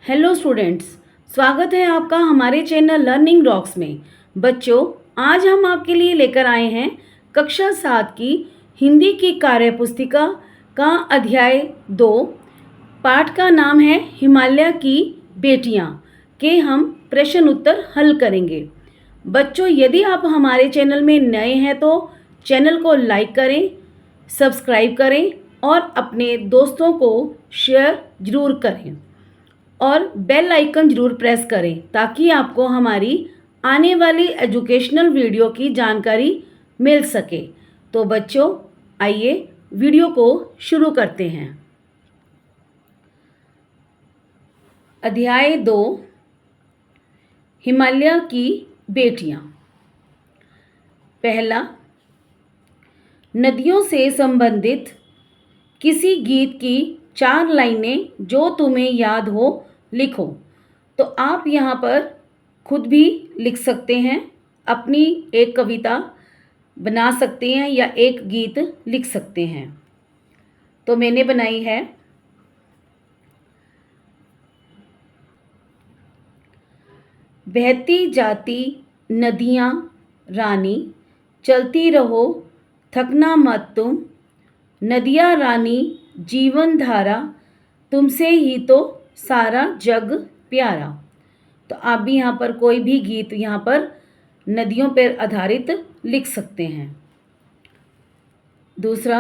Hello students, स्वागत है आपका हमारे चैनल लर्निंग रॉक्स में। बच्चों, आज हम आपके लिए लेकर आए हैं कक्षा 7 की हिंदी की कार्य पुस्तिका का अध्याय 2। पाठ का नाम है हिमालय की बेटियां के हम प्रश्न उत्तर हल करेंगे। बच्चों, यदि आप हमारे चैनल में नए हैं तो चैनल को लाइक करें, सब्सक्राइब करें और अपने दोस्तों को शेयर ज़रूर करें और बेल आइकन ज़रूर प्रेस करें ताकि आपको हमारी आने वाली एजुकेशनल वीडियो की जानकारी मिल सके। तो बच्चों, आइए वीडियो को शुरू करते हैं। अध्याय 2, हिमालय की बेटियां। पहला, नदियों से संबंधित किसी गीत की 4 लाइनें जो तुम्हें याद हो लिखो। तो आप यहाँ पर खुद भी लिख सकते हैं, अपनी एक कविता बना सकते हैं या एक गीत लिख सकते हैं। तो मैंने बनाई है, बहती जाती नदियाँ रानी, चलती रहो थकना मत तुम, नदियाँ रानी जीवन धारा, तुमसे ही तो सारा जग प्यारा। तो आप भी यहाँ पर कोई भी गीत यहाँ पर नदियों पर आधारित लिख सकते हैं। दूसरा,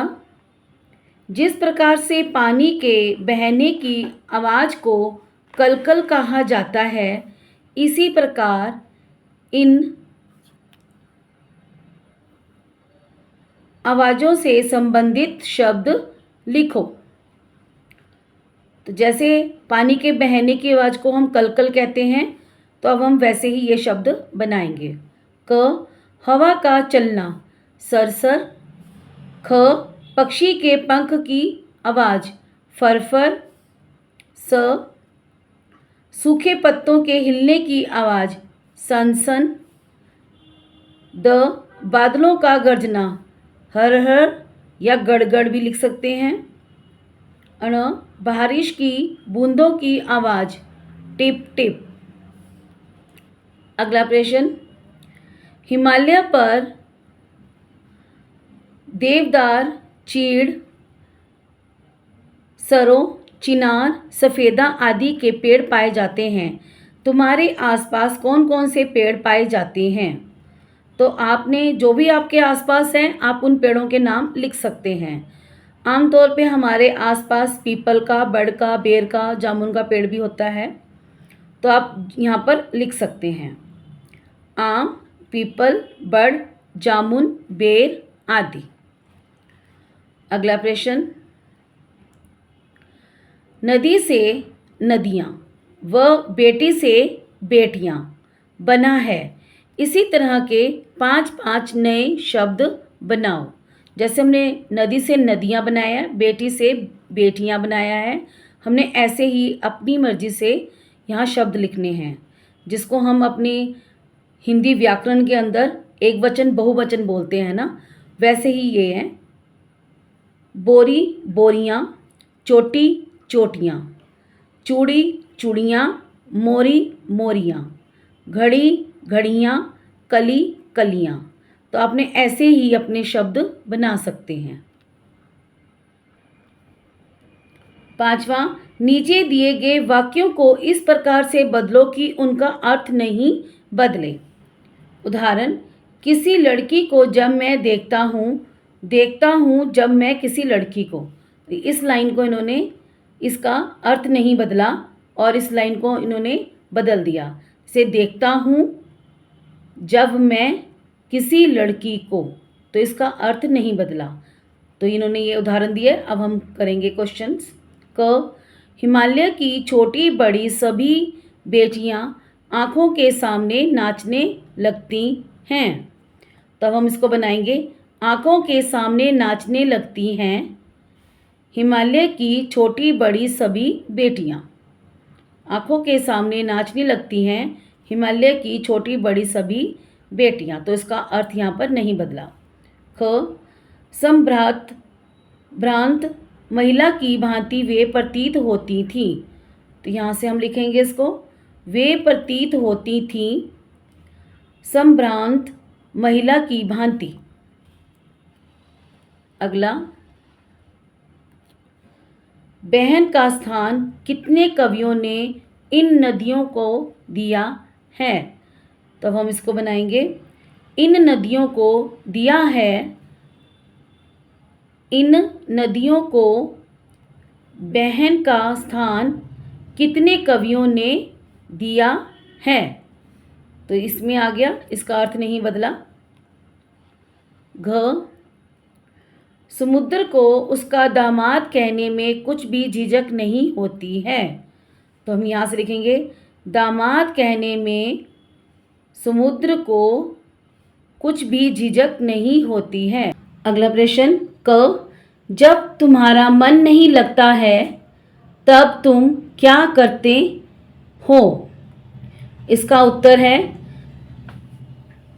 जिस प्रकार से पानी के बहने की आवाज़ को कलकल कहा जाता है, इसी प्रकार इन आवाज़ों से संबंधित शब्द लिखो। तो जैसे पानी के बहने की आवाज़ को हम कलकल कहते हैं, तो अब हम वैसे ही ये शब्द बनाएंगे। क, हवा का चलना सरसर। ख, पक्षी के पंख की आवाज़ फरफर। स, सूखे पत्तों के हिलने की आवाज़ सनसन। द, बादलों का गरजना हर हर या गड़गड़ भी लिख सकते हैं। अण, बारिश की बूंदों की आवाज़ टिप टिप। अगला प्रश्न, हिमालय पर देवदार, चीड़, सरों, चिनार, सफ़ेदा आदि के पेड़ पाए जाते हैं। तुम्हारे आसपास कौन कौन से पेड़ पाए जाते हैं? तो आपने जो भी आपके आसपास हैं, आप उन पेड़ों के नाम लिख सकते हैं। आमतौर पे हमारे आसपास पीपल का, बड़ का, बेर का, जामुन का पेड़ भी होता है, तो आप यहाँ पर लिख सकते हैं आम, पीपल, बड़, जामुन, बेर आदि। अगला प्रश्न, नदी से नदियाँ व बेटी से बेटियाँ बना है, इसी तरह के 5-5 नए शब्द बनाओ। जैसे हमने नदी से नदियाँ बनाया है, बेटी से बेटियाँ बनाया है, हमने ऐसे ही अपनी मर्जी से यहाँ शब्द लिखने हैं, जिसको हम अपनी हिंदी व्याकरण के अंदर एक वचन बहुवचन बोलते हैं ना, वैसे ही ये हैं। बोरी बोरियाँ, चोटी चोटियाँ, चूड़ी चूड़ियाँ, मोरी मोरियाँ, घड़ी घड़ियाँ, कली कलियाँ। तो आपने ऐसे ही अपने शब्द बना सकते हैं। 5वां, नीचे दिए गए वाक्यों को इस प्रकार से बदलो कि उनका अर्थ नहीं बदले। उदाहरण, किसी लड़की को जब मैं देखता हूँ जब मैं किसी लड़की को। इस लाइन को इन्होंने, इसका अर्थ नहीं बदला और इस लाइन को इन्होंने बदल दिया से देखता हूँ जब मैं किसी लड़की को, तो इसका अर्थ नहीं बदला। तो इन्होंने ये उदाहरण दिए। अब हम करेंगे क्वेश्चंस। क, हिमालय की छोटी बड़ी सभी बेटियां आँखों के सामने नाचने लगती हैं। तब हम इसको बनाएंगे, आँखों के सामने नाचने लगती हैं हिमालय की छोटी बड़ी सभी बेटियां। आँखों के सामने नाचने लगती हैं हिमालय की छोटी बड़ी सभी बेटियां। तो इसका अर्थ यहाँ पर नहीं बदला। ख, संभ्रांत भ्रांत महिला की भांति वे प्रतीत होती थीं। तो यहाँ से हम लिखेंगे इसको, वे प्रतीत होती थीं संभ्रांत महिला की भांति। अगला, बहन का स्थान कितने कवियों ने इन नदियों को दिया है। तो अब हम इसको बनाएंगे, इन नदियों को दिया है, इन नदियों को बहन का स्थान कितने कवियों ने दिया है। तो इसमें आ गया, इसका अर्थ नहीं बदला। घ, समुद्र को उसका दामाद कहने में कुछ भी झिझक नहीं होती है। तो हम यहाँ से लिखेंगे, दामाद कहने में समुद्र को कुछ भी झिझक नहीं होती है। अगला प्रश्न, क, जब तुम्हारा मन नहीं लगता है तब तुम क्या करते हो। इसका उत्तर है,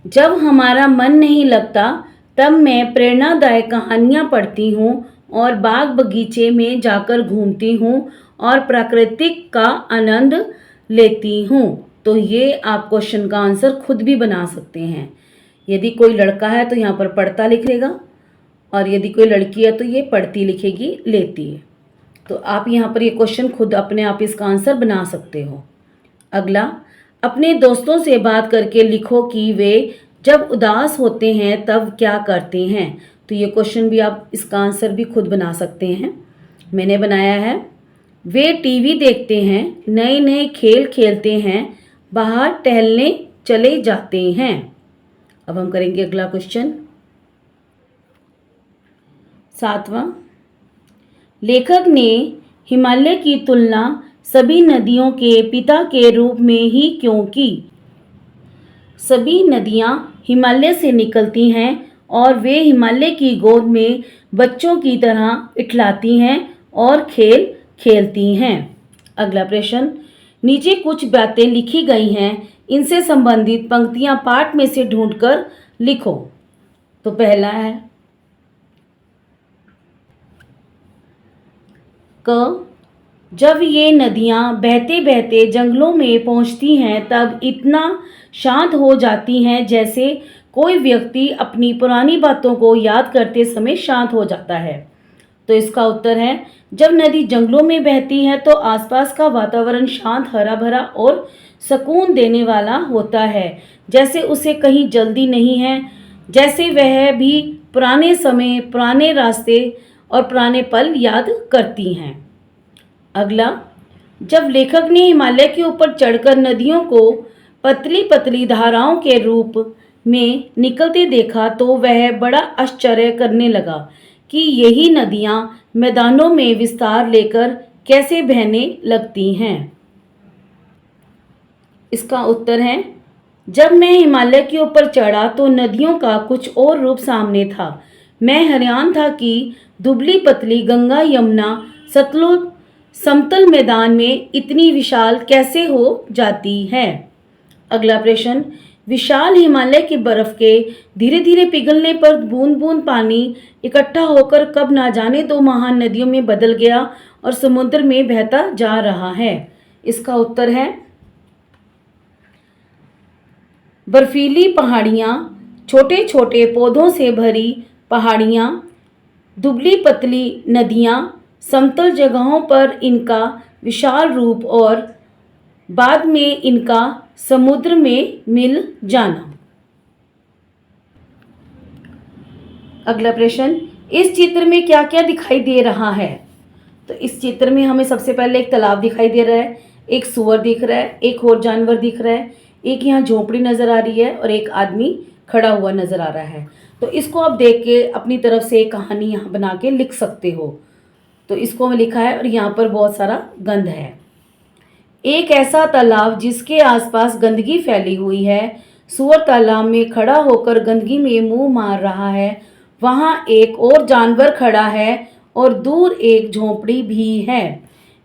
जब हमारा मन नहीं लगता तब मैं प्रेरणादायक कहानियाँ पढ़ती हूँ और बाग बगीचे में जाकर घूमती हूँ और प्राकृतिक का आनंद लेती हूँ। तो ये आप क्वेश्चन का आंसर खुद भी बना सकते हैं। यदि कोई लड़का है तो यहाँ पर पढ़ता लिखेगा, और यदि कोई लड़की है तो ये पढ़ती लिखेगी लेती है। तो आप यहाँ पर ये क्वेश्चन खुद अपने आप इसका आंसर बना सकते हो। अगला, अपने दोस्तों से बात करके लिखो कि वे जब उदास होते हैं तब क्या करते हैं। तो ये क्वेश्चन भी आप इसका आंसर भी खुद बना सकते हैं। मैंने बनाया है, वे टीवी देखते हैं, नए नए खेल खेलते हैं, बाहर टहलने चले जाते हैं। अब हम करेंगे अगला क्वेश्चन, 7वां, लेखक ने हिमालय की तुलना सभी नदियों के पिता के रूप में ही क्यों की। सभी नदियाँ हिमालय से निकलती हैं और वे हिमालय की गोद में बच्चों की तरह इठलाती हैं और खेल खेलती हैं। अगला प्रश्न, नीचे कुछ बातें लिखी गई हैं, इनसे संबंधित पंक्तियां पाठ में से ढूंढकर लिखो। तो पहला है, क, जब ये नदियाँ बहते बहते जंगलों में पहुँचती हैं तब इतना शांत हो जाती हैं जैसे कोई व्यक्ति अपनी पुरानी बातों को याद करते समय शांत हो जाता है। तो इसका उत्तर है, जब नदी जंगलों में बहती है तो आसपास का वातावरण शांत, हरा भरा और सुकून देने वाला होता है, जैसे उसे कहीं जल्दी नहीं है, जैसे वह भी पुराने समय, पुराने रास्ते और पुराने पल याद करती हैं। अगला, जब लेखक ने हिमालय के ऊपर चढ़कर नदियों को पतली पतली धाराओं के रूप में निकलते देखा तो वह बड़ा आश्चर्य करने लगा कि यही नदियाँ मैदानों में विस्तार लेकर कैसे बहने लगती हैं। इसका उत्तर है, जब मैं हिमालय के ऊपर चढ़ा तो नदियों का कुछ और रूप सामने था। मैं हैरान था कि दुबली पतली गंगा, यमुना, सतलुज समतल मैदान में इतनी विशाल कैसे हो जाती है। अगला प्रश्न, विशाल हिमालय की बर्फ के धीरे धीरे पिघलने पर बूंद बूंद पानी इकट्ठा होकर कब ना जाने 2 महान नदियों में बदल गया और समुद्र में बहता जा रहा है। इसका उत्तर है, बर्फीली पहाड़ियाँ, छोटे छोटे पौधों से भरी पहाड़ियाँ, दुबली पतली नदियाँ, समतल जगहों पर इनका विशाल रूप और बाद में इनका समुद्र में मिल जाना। अगला प्रश्न, इस चित्र में क्या क्या दिखाई दे रहा है। तो इस चित्र में हमें सबसे पहले एक तालाब दिखाई दे रहा है, एक सूअर दिख रहा है, एक और जानवर दिख रहा है, एक यहाँ झोपड़ी नज़र आ रही है और एक आदमी खड़ा हुआ नज़र आ रहा है। तो इसको आप देख के अपनी तरफ से एक कहानी यहाँ बना के लिख सकते हो। तो इसको मैं लिखा है और यहाँ पर बहुत सारा गंध है। एक ऐसा तालाब जिसके आसपास गंदगी फैली हुई है, सूअर तालाब में खड़ा होकर गंदगी में मुंह मार रहा है। वहाँ एक और जानवर खड़ा है और दूर एक झोंपड़ी भी है।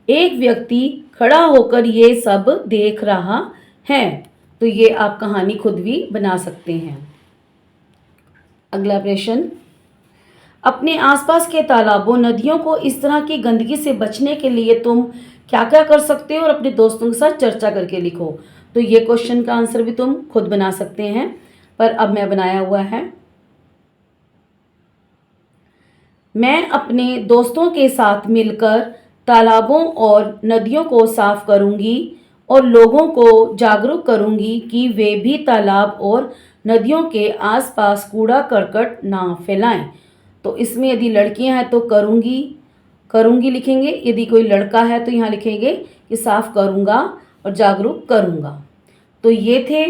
एक व्यक्ति खड़ा होकर ये सब देख रहा है। तो ये आप कहानी खुद भी बना सकते हैं। अगला प्रश्न, अपने आसपास के तालाबों, नदियों को इस तरह की गंदगी से बचने के लिए तुम क्या क्या कर सकते हो और अपने दोस्तों के साथ चर्चा करके लिखो। तो ये क्वेश्चन का आंसर भी तुम खुद बना सकते हैं, पर अब मैं बनाया हुआ है। मैं अपने दोस्तों के साथ मिलकर तालाबों और नदियों को साफ करूंगी और लोगों को जागरूक करूंगी कि वे भी तालाब और नदियों के आसपास कूड़ा करकट ना फैलाएं। तो इसमें यदि लड़कियां हैं तो करूंगी, करूंगी लिखेंगे। यदि कोई लड़का है तो यहाँ लिखेंगे कि साफ करूंगा और जागरूक करूंगा। तो ये थे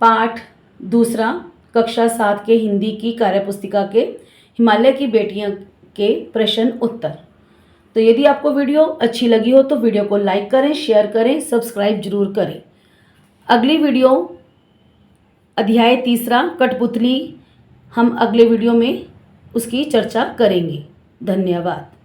पाठ दूसरा कक्षा 7 के हिंदी की कार्यपुस्तिका के हिमालय की बेटियां के प्रश्न उत्तर। तो यदि आपको वीडियो अच्छी लगी हो तो वीडियो को लाइक करें, शेयर करें, सब्सक्राइब जरूर करें। अगली वीडियो अध्याय 3 कठपुतली हम अगले वीडियो में उसकी चर्चा करेंगे। धन्यवाद।